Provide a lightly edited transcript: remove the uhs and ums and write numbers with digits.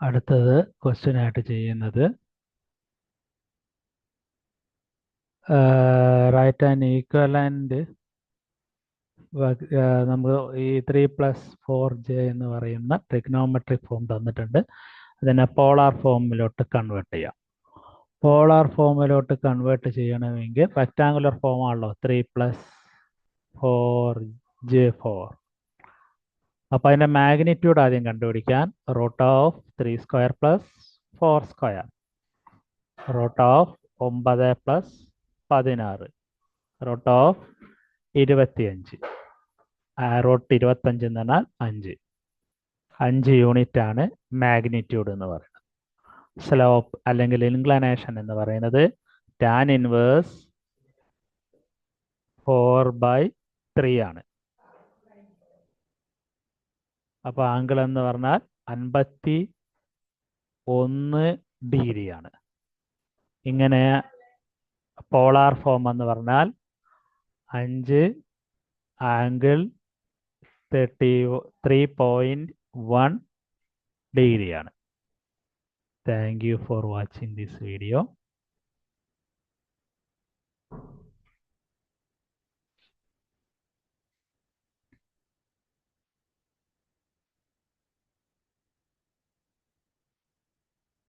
അടുത്തത് ക്വസ്റ്റ്യൻ ആയിട്ട് ചെയ്യുന്നത് റൈറ്റ് ആൻഡ് ഈക്വലൻ്റ് നമുക്ക് ഈ 3+4j എന്ന് പറയുന്ന ട്രിഗ്നോമെട്രിക് ഫോം തന്നിട്ടുണ്ട്. അതിനെ പോളാർ ഫോമിലോട്ട് കൺവേർട്ട് ചെയ്യാം. പോളാർ ഫോമിലോട്ട് കൺവേർട്ട് ചെയ്യണമെങ്കിൽ റെക്റ്റാങ്കുലർ ഫോമാണല്ലോ 3+4j4. അപ്പോൾ അതിൻ്റെ മാഗ്നിറ്റ്യൂഡ് ആദ്യം കണ്ടുപിടിക്കാൻ √3² + 4². √9 + 16. √25. √25 എന്ന് പറഞ്ഞാൽ 5 യൂണിറ്റ് ആണ് മാഗ്നിറ്റ്യൂഡ് എന്ന് പറയുന്നത്. സ്ലോപ്പ് അല്ലെങ്കിൽ ഇൻക്ലനേഷൻ എന്ന് പറയുന്നത് tan ഇൻവേഴ്സ് 4/3 ആണ്. അപ്പോൾ ആംഗിൾ എന്ന് പറഞ്ഞാൽ 51 ഡിഗ്രിയാണ്. ഇങ്ങനെ പോളാർ ഫോം എന്ന് പറഞ്ഞാൽ 5 ആംഗിൾ 3.1 ഡിഗ്രിയാണ്. Thank you for watching this video.